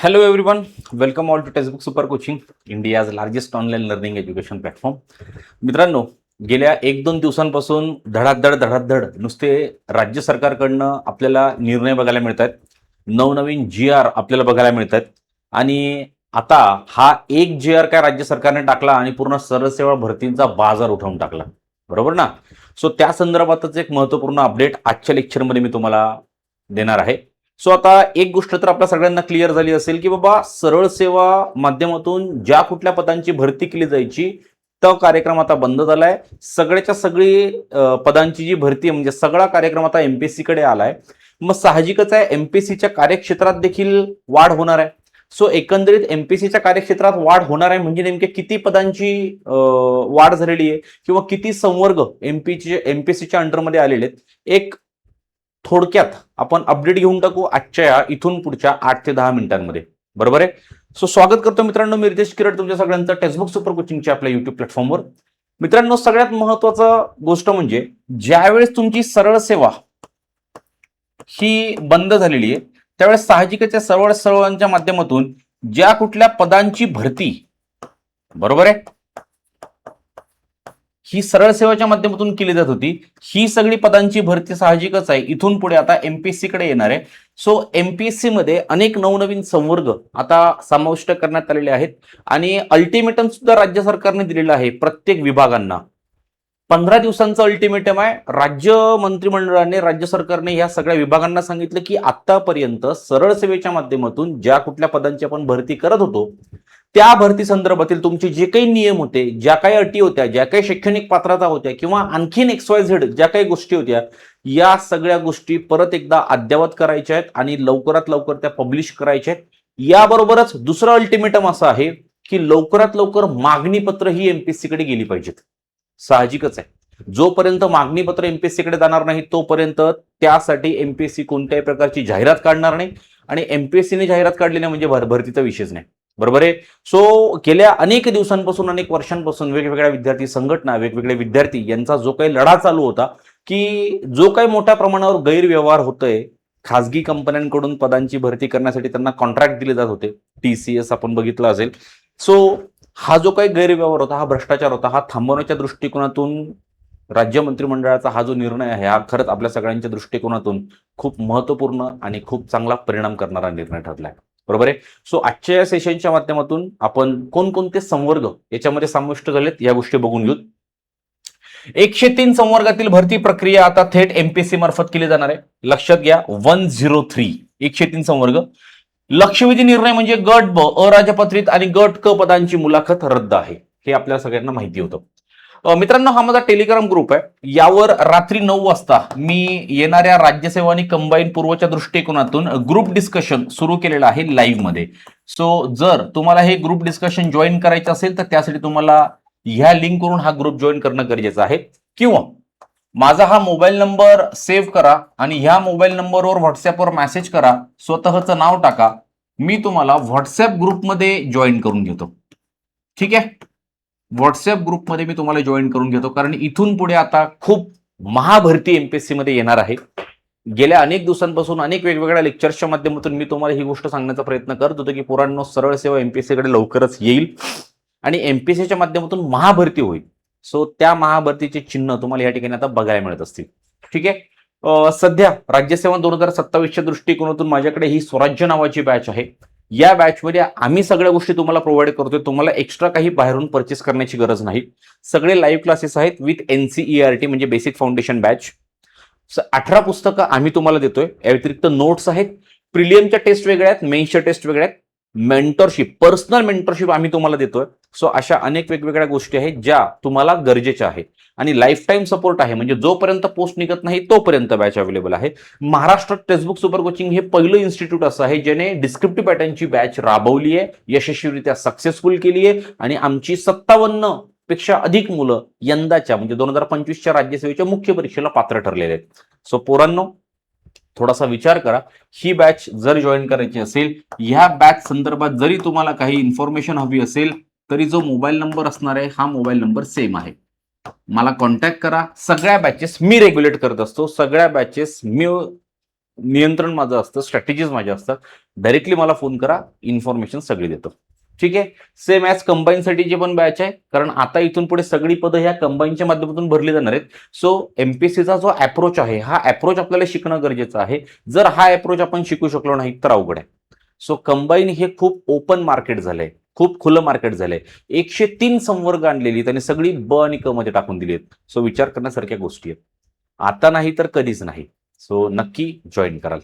Hello everyone, welcome all to Textbook Super Coaching, India's largest online learning education platform. मित्रांनो, गेल्या 1-2 दिवसांपासून धडाधड नुसते राज्य सरकारकडनं आपल्याला निर्णय बघायला मिळत आहेत. नवनवीन GR आपल्याला बघायला मिळत आहेत आणि आता हा एक GR काय राज्य सरकारने टाकला आणि पूर्ण सरसेवा भरतींचा बाजार उठवून टाकला. बरोबर ना? सो त्या संदर्भातच एक महत्त्वपूर्ण अपडेट आजच्या लेक्चरमध्ये मी तुम्हाला देणार आहे. सो आता एक गोष्ट तर आपल्या सगळ्यांना क्लिअर झाली असेल की बाबा सरळ सेवा माध्यमातून ज्या कुठल्या पदांची भरती केली जायची तो कार्यक्रम आता बंद झालाय. सगळ्याच्या सगळी पदांची जी भरती आहे म्हणजे सगळा कार्यक्रम आता एमपीएससी कडे आलाय. मग साहजिकच आहे एमपीएससीच्या कार्यक्षेत्रात देखील वाढ होणार आहे. सो एकंदरीत एमपीएससीच्या कार्यक्षेत्रात वाढ होणार आहे म्हणजे नेमके किती पदांची वाढ झालेली आहे किंवा किती संवर्ग एमपीएससीच्या अंडरमध्ये आलेले आहेत. एक थोडक्यात आपण अपडेट घेऊन टाकू आजच्या इथून पुढच्या 8 ते 10 मिनिटांमध्ये. बरोबर आहे. सो स्वागत करतो मित्रांनो, मी रितेश किरट तुमच्या सगळ्यांचं टेक्स्टबुक सुपर कोचिंगच्या आपल्या युट्यूब प्लॅटफॉर्मवर. मित्रांनो, सगळ्यात महत्वाचं गोष्ट म्हणजे ज्यावेळेस तुमची सरळ सेवा ही बंद झालेली आहे त्यावेळेस साहजिकच्या सर्वांच्या माध्यमातून ज्या कुठल्या पदांची भरती, बरोबर आहे, ही सरळ सेवाच्या माध्यमातून केली जात होती, ही सगळी पदांची भरती साहजिकच आहे इथून पुढे आता एमपीएससी कडे येणार आहे. सो एमपीएससी मध्ये अनेक नवनवीन संवर्ग आता समाविष्ट करण्यात आलेले आहेत आणि अल्टिमेटम सुद्धा राज्य सरकारने दिलेलं आहे. प्रत्येक विभागांना 15 दिवसांचं अल्टिमेटम आहे. राज्य मंत्रिमंडळाने, राज्य सरकारने या सगळ्या विभागांना सांगितलं की आतापर्यंत सरळ सेवेच्या माध्यमातून ज्या कुठल्या पदांची आपण भरती करत होतो त्या भरती संदर्भातील तुमचे जे काही नियम होते, ज्या काही अटी होत्या, ज्या काही शैक्षणिक पात्रता होत्या किंवा आणखीन XYZ ज्या काही गोष्टी होत्या, या सगळ्या गोष्टी परत एकदा अद्ययावत करायच्या आहेत आणि लवकरात लवकर त्या पब्लिश करायच्या आहेत. याबरोबरच दुसरं अल्टिमेटम असं आहे की लवकरात लवकर मागणी पत्र ही एमपीएससी कडे गेली पाहिजेत. साहजिकच आहे, जोपर्यंत मागणी पत्र एमपीएससी कडे जाणार नाही तोपर्यंत त्यासाठी एमपीएससी कोणत्याही प्रकारची जाहिरात काढणार नाही आणि एमपीएससीने जाहिरात काढली नाही म्हणजे भरतीचा विषयच नाही. बरोबर आहे. सो गेल्या अनेक दिवसांपासून, अनेक वर्षांपासून वेगवेगळ्या विद्यार्थी संघटना, वेगवेगळे विद्यार्थी यांचा जो काही लढा चालू होता की जो काही मोठ्या प्रमाणावर गैरव्यवहार होतोय, खासगी कंपन्यांकडून पदांची भरती करण्यासाठी त्यांना कॉन्ट्रॅक्ट दिले जात होते, TCS आपण बघितलं असेल. सो हा जो काही गैरव्यवहार होता, हा भ्रष्टाचार होता, हा थांबवण्याच्या दृष्टिकोनातून राज्य मंत्रिमंडळाचा हा जो निर्णय आहे हा खरंच आपल्या सगळ्यांच्या दृष्टिकोनातून खूप महत्वपूर्ण आणि खूप चांगला परिणाम करणारा निर्णय ठरलाय. बरोबर आहे. सो आजच्या या सेशनच्या माध्यमातून आपण कोणकोणते संवर्ग याच्यामध्ये समाविष्ट झालेत या गोष्टी बघून घेऊ. 103 संवर्गातील भरती प्रक्रिया आता थेट एमपीएससी मार्फत केली जाणार आहे. लक्षात घ्या, 103 103 संवर्ग. लक्षवेधी निर्णय म्हणजे गट ब अराजपत्रित आणि गट क पदांची मुलाखत रद्द आहे, हे आपल्या सगळ्यांना माहिती होतं. मित्रांनो, हा माझा टेलिग्राम ग्रुप आहे. यावर रात्री 9 वाजता मी येणाऱ्या राज्यसेवा आणि कंबाईन पूर्वच्या दृष्टिकोनातून ग्रुप डिस्कशन सुरू केलेलं आहे लाईव्ह मध्ये. सो जर तुम्हाला हे ग्रुप डिस्कशन जॉईन करायचं असेल तर त्यासाठी तुम्हाला ह्या लिंकवरून हा ग्रुप जॉईन करणं गरजेचं आहे, किंवा माझा हा मोबाईल नंबर सेव्ह करा आणि ह्या मोबाईल नंबरवर व्हॉट्सअपवर मेसेज करा, स्वतःचं नाव टाका, मी तुम्हाला व्हॉट्सअप ग्रुपमध्ये जॉईन करून घेतो. ठीक आहे, व्हॉट्सअप ग्रुपमध्ये मी तुम्हाला जॉईन करून घेतो, कारण इथून पुढे आता खूप महाभरती एमपीएससी मध्ये येणार आहे. गेल्या अनेक दिवसांपासून अनेक वेगवेगळ्या लेक्चर्सच्या माध्यमातून मी तुम्हाला ही गोष्ट सांगण्याचा प्रयत्न करत होतो की पोरांनो, सरळ सेवा एमपीएससी कडे लवकरच येईल आणि एमपीएससीच्या माध्यमातून महाभरती होईल. सो त्या महाभरतीचे चिन्ह तुम्हाला या ठिकाणी आता बघायला मिळत असतील. ठीक आहे. सध्या राज्यसेवा 2027च्या दृष्टिकोनातून माझ्याकडे ही स्वराज्य नावाची बॅच आहे. या बॅचमध्ये आम्ही सगळ्या गोष्टी तुम्हाला प्रोव्हाइड करतोय. तुम्हाला एक्स्ट्रा काही बाहेरून परचेस करण्याची गरज नाही. सगळे लाईव्ह क्लासेस आहेत विथ NCERT म्हणजे बेसिक फाउंडेशन बॅच. 18 पुस्तकं आम्ही तुम्हाला देतोय. या व्यतिरिक्त नोट्स आहेत. प्रिलियमच्या टेस्ट वेगळ्या आहेत, मेन्सच्या टेस्ट वेगळ्या आहेत. मेंटरशिप, पर्सनल मेंटरशिप आम्ही तुम्हाला देतोय. सो अशा अनेक वेगवेगळ्या गोष्टी आहेत ज्या तुम्हाला गरजेच्या आहेत आणि लाईफ टाईम सपोर्ट आहे, म्हणजे जोपर्यंत पोस्ट निघत नाही तोपर्यंत बॅच अवेलेबल आहे. महाराष्ट्रात टेक्स्टबुक सुपर कोचिंग हे पहिलं इन्स्टिट्यूट असं आहे ज्याने डिस्क्रिप्टिव्ह पॅटर्नची बॅच राबवली आहे, यशस्वीरित्या सक्सेसफुल केली आहे आणि आमची 57 पेक्षा अधिक मुलं यंदाच्या म्हणजे 2025च्या राज्यसेवेच्या मुख्य परीक्षेला पात्र ठरलेले आहेत. सो पोरांनो, थोडासा विचार करा. ही बॅच जर जॉईन करायची असेल, ह्या बॅच संदर्भात जरी तुम्हाला काही इन्फॉर्मेशन हवी असेल तरी जो मोबाईल नंबर असणार आहे हा मोबाईल नंबर सेम आहे. मला कॉन्टॅक्ट करा. सगळ्या बॅचेस मी रेग्युलेट करत असतो. सगळ्या बॅचेस मी नियंत्रण माझं असतं, स्ट्रॅटेजीज माझ्या असतात. डायरेक्टली मला फोन करा, इन्फॉर्मेशन सगळी देतो. ठीक आहे. सेम ॲज कंबाईनसाठी जे पण बॅच आहे, कारण आता इथून पुढे सगळी पदं ह्या कंबाईनच्या माध्यमातून भरली जाणार आहेत. सो एमपीएससीचा जो अप्रोच आहे, हा अप्रोच आपल्याला शिकणं गरजेचं आहे. जर हा अप्रोच आपण शिकू शकलो नाही तर अवघड आहे. सो कंबाईन हे खूप ओपन मार्केट झालंय, खूप खुलं मार्केट झालंय. 103 संवर्ग आणलेली त्यांनी सगळी ब आणि क मध्ये टाकून दिली आहेत. सो विचार करण्यासारख्या गोष्टी आहेत. आता नाही तर कधीच नाही. सो नक्की जॉईन कराल.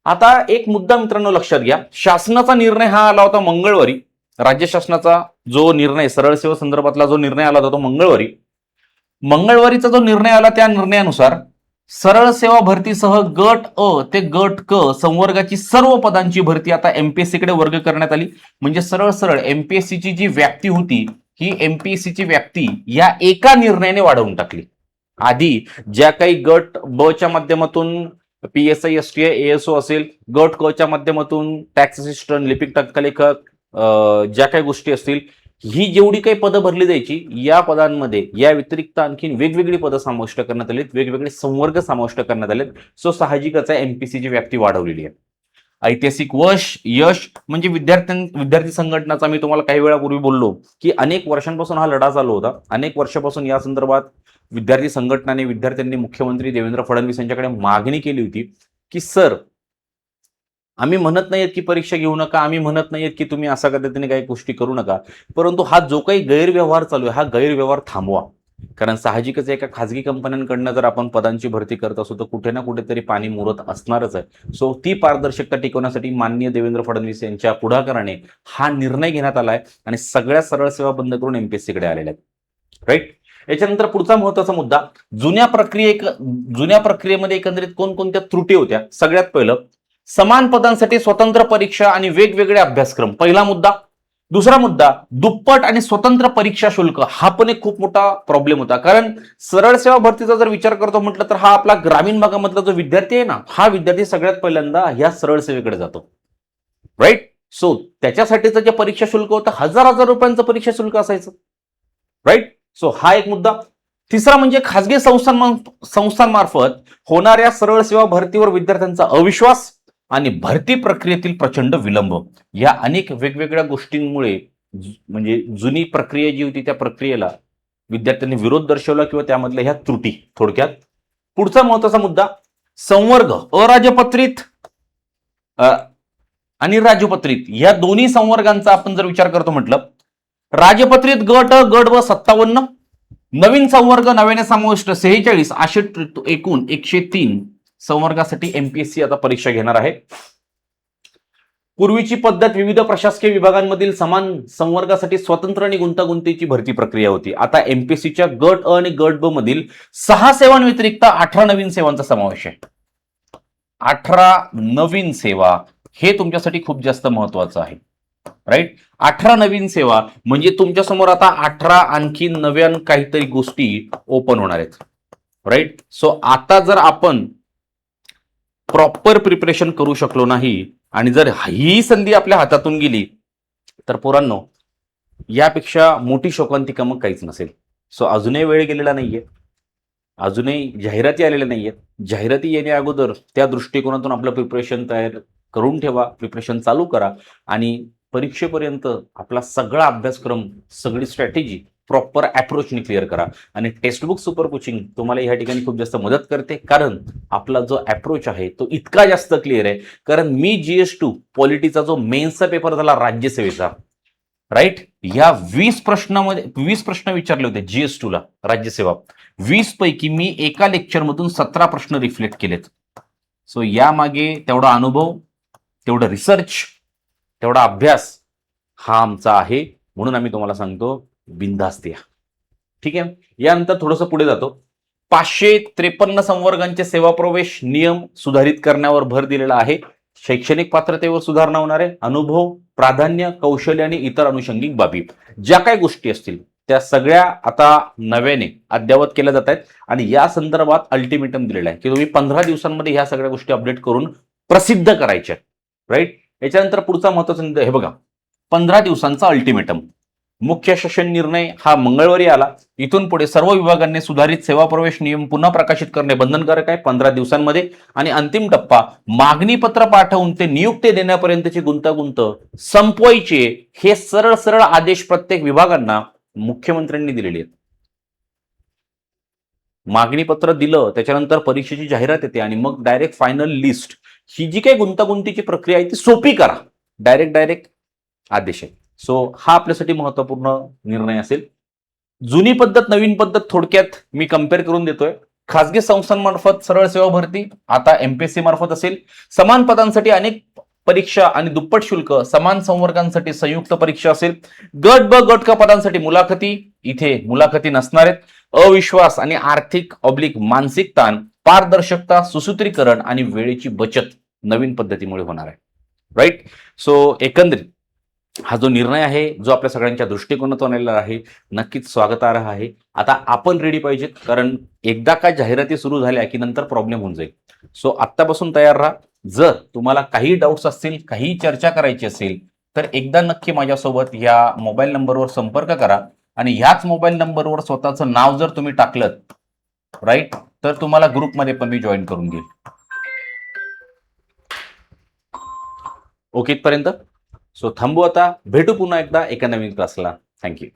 आता एक मुद्दा मित्रांनो लक्षात घ्या. शासनाचा निर्णय हा आला होता मंगळवारी. राज्य शासनाचा जो निर्णय, सरळ सेवा संदर्भातला जो निर्णय आला होता तो मंगळवारीचा जो निर्णय आला त्या निर्णयानुसार सरळ सेवा भरतीसह गट अ ते गट क संवर्गाची सर्व पदांची भरती आता एमपीएससीकडे वर्ग करण्यात आली. म्हणजे सरळ सरळ एमपीएससीची जी व्याप्ती होती, ही एमपीएससीची व्याप्ती या एका निर्णयाने वाढवून टाकली. आधी ज्या काही गट ब च्या माध्यमातून पीएसआय एसटी एएसओ असेल, गट क च्या माध्यमातून टॅक्स असिस्टंट, लिपिक टंकलेखक, ज्या काही गोष्टी असतील, ही जेवढी काही पदं भरली जायची, या पदांमध्ये या व्यतिरिक्त आणखी वेगवेगळी पदं समाविष्ट करण्यात आलीत, वेगवेगळे संवर्ग समाविष्ट करण्यात आलेत. सो साहजिकच आहे एमपीसीची व्याप्ती वाढवलेली आहे. ऐतिहासिक यश म्हणजे विद्यार्थी संघटनाचा मी तुम्हाला काही वेळापूर्वी बोललो की अनेक वर्षांपासून हा लढा चालू होता. अनेक वर्षापासून या संदर्भात विद्यार्थी संघटनाने, विद्यार्थ्यांनी मुख्यमंत्री देवेंद्र फडणवीस यांच्याकडे मागणी केली होती की सर, आम्ही म्हणत नाहीत की परीक्षा घेऊ नका, आम्ही म्हणत नाहीत की तुम्ही अशा पद्धतीने काही गोष्टी करू नका, परंतु हा जो काही गैरव्यवहार चालू आहे, हा गैरव्यवहार थांबवा. कारण साहजिकच एका खाजगी कंपन्यांकडनं जर आपण पदांची भरती करत असू तर कुठे ना कुठेतरी पाणी मुरत असणारच आहे. सो ती पारदर्शकता टिकवण्यासाठी माननीय देवेंद्र फडणवीस यांच्या पुढाकाराने हा निर्णय घेण्यात आलाय आणि सगळ्या सरळ सेवा बंद करून एमपीएससीकडे आलेल्या आहेत. राईट. याच्यानंतर पुढचा महत्वाचा मुद्दा, जुन्या प्रक्रियेमध्ये एकंदरीत कोणकोणत्या त्रुटी होत्या. सगळ्यात पहिलं, समान पदांसाठी स्वतंत्र परीक्षा आणि वेगवेगळे अभ्यासक्रम, पहिला मुद्दा. दुसरा मुद्दा, दुप्पट आणि स्वतंत्र परीक्षा शुल्क. हा पण एक खूप मोठा प्रॉब्लेम होता. कारण सरळ सेवा भरतीचा जर विचार करतो म्हटलं तर हा आपला ग्रामीण भागामधला जो विद्यार्थी आहे ना, हा विद्यार्थी सगळ्यात पहिल्यांदा ह्या सरळ सेवेकडे जातो. राईट. सो त्याच्यासाठीचं जे परीक्षा शुल्क होतं, हजार रुपयांचं परीक्षा शुल्क असायचं. राईट. सो हा एक मुद्दा. तिसरा म्हणजे खासगी संस्थांमार्फत होणाऱ्या सरळ सेवा भरतीवर विद्यार्थ्यांचा अविश्वास आणि भरती प्रक्रियेतील प्रचंड विलंब. या अनेक वेगवेगळ्या गोष्टींमुळे म्हणजे जुनी प्रक्रिया जी होती त्या प्रक्रियेला विद्यार्थ्यांनी विरोध दर्शवला किंवा त्यामधल्या ह्या त्रुटी. थोडक्यात पुढचा महत्वाचा मुद्दा, संवर्ग अराजपत्रित आणि राजपत्रित या दोन्ही संवर्गांचा आपण जर विचार करतो म्हटलं, राजपत्रित गट व 57, नवीन संवर्ग नव्याने समाविष्ट 46, असे एकूण 103 संवर्गासाठी एमपीएससी आता परीक्षा घेणार आहे. पूर्वीची पद्धत विविध प्रशासकीय विभागांमधील समान संवर्गासाठी स्वतंत्र आणि गुंतागुंतीची भरती प्रक्रिया होती. आता एमपीएससीच्या गट अ आणि गट ब मधील 6 सेवांव्यतिरिक्त 18 नवीन सेवांचा समावेश आहे. 18 नवीन सेवा हे तुमच्यासाठी खूप जास्त महत्वाचं आहे. राईट. 18 नवीन सेवा म्हणजे तुमच्या समोर आता 18 आणखी नव्यान काहीतरी गोष्टी ओपन होणार आहेत. राईट. सो आता जर आपण प्रॉपर प्रिपरेशन करू शकलो नाही आणि जर ही संधी आपल्या हातातून गेली तर पोरांनो, यापेक्षा मोठी शोकांतिका मग काहीच नसेल. सो अजूनही वेळ गेलेला नाहीये, अजूनही जाहिराती आलेल्या नाहीयेत. जाहिराती येण्या अगोदर त्या दृष्टिकोनातून आपलं प्रिपरेशन तयार करून ठेवा, प्रिपरेशन चालू करा आणि परीक्षेपर्यंत आपला सगळा अभ्यासक्रम, सगळी स्ट्रॅटेजी प्रॉपर अप्रोचने क्लिअर करा. आणि टेक्स्टबुक सुपर कोचिंग तुम्हाला या ठिकाणी खूप जास्त मदत करते, कारण आपला जो अप्रोच आहे तो इतका जास्त क्लिअर आहे. कारण मी GS2 पॉलिटीचा जो मेन्सचा पेपर झाला राज्यसेवेचा, राईट, या 20 प्रश्न विचारले होते GS2 ला राज्यसेवा. 20 पैकी मी एका लेक्चरमधून 17 प्रश्न रिफ्लेक्ट केलेत. सो यामागे तेवढा अनुभव, तेवढं रिसर्च, तेवढा अभ्यास हा आमचा आहे. म्हणून आम्ही तुम्हाला सांगतो, बिनधास्त या. ठीक आहे. यानंतर थोडंसं पुढे जातो. 553 संवर्गांचे सेवा प्रवेश नियम सुधारित करण्यावर भर दिलेला आहे. शैक्षणिक पात्रतेवर सुधारणा होणार आहे. अनुभव, प्राधान्य, कौशल्य आणि इतर अनुषंगिक बाबी ज्या काही गोष्टी असतील त्या सगळ्या आता नव्याने अद्ययावत केल्या जात आहेत आणि या संदर्भात अल्टिमेटम दिलेला आहे की तुम्ही 15 दिवसांमध्ये ह्या सगळ्या गोष्टी अपडेट करून प्रसिद्ध करायच्या. राईट. याच्यानंतर पुढचा महत्वाचा, हे बघा, 15 दिवसांचा अल्टिमेटम. मुख्य शासन निर्णय हा मंगळवारी आला. इथून पुढे सर्व विभागांनी सुधारित सेवा प्रवेश नियम पुन्हा प्रकाशित करणे बंधनकारक आहे 15 दिवसांमध्ये. आणि अंतिम टप्पा मागणी पत्र पाठवून ते नियुक्ती देण्यापर्यंतची गुंतागुंत संपवायची, हे सरळ सरळ आदेश प्रत्येक विभागांना मुख्यमंत्र्यांनी दिलेले आहेत. मागणी पत्र दिलं, त्याच्यानंतर परीक्षेची जाहिरात येते आणि मग डायरेक्ट फायनल लिस्ट, ही जी काही गुंतागुंतीची प्रक्रिया आहे ती सोपी करा. डायरेक्ट आदेश आहे. सो हा आपल्यासाठी महत्वपूर्ण निर्णय असेल. जुनी पद्धत नवीन पद्धत थोडक्यात मी कम्पेअर करून देतोय. खासगी संस्थांमार्फत सरळ सेवा भरती आता एमपीएससी मार्फत असेल. समान पदांसाठी अनेक परीक्षा आणि दुप्पट शुल्क, समान संवर्गांसाठी संयुक्त परीक्षा असेल. गट ब गट क पदांसाठी मुलाखती, इथे मुलाखती नसणार आहेत. अविश्वास आणि आर्थिक मानसिक ताण, पारदर्शकता, सुसूत्रीकरण आणि वेळेची बचत नवीन पद्धतीमुळे होणार आहे. राईट. सो एकंदरीत हा जो निर्णय आहे, जो आपल्या सगळ्यांच्या दृष्टिकोनातून आलेला आहे, नक्कीच स्वागतार्ह आहे. आता आपण रेडी पाहिजेत, कारण एकदा का जाहिराती सुरू झाल्या की नंतर प्रॉब्लेम होऊन जाईल. सो आत्तापासून तयार राहा. जर तुम्हाला काही डाऊट्स असतील, काही चर्चा करायची असेल, तर एकदा नक्की माझ्यासोबत या मोबाईल नंबरवर संपर्क करा. आणि ह्याच मोबाईल नंबरवर स्वतःचं नाव जर तुम्ही टाकलं, राईट, तर तुम्हाला ग्रुपमध्ये पण मी जॉईन करून घेईल. ओके इथपर्यंत. सो थांबू आता. भेटू पुन्हा एकदा एका नवीन क्लासला. थँक्यू.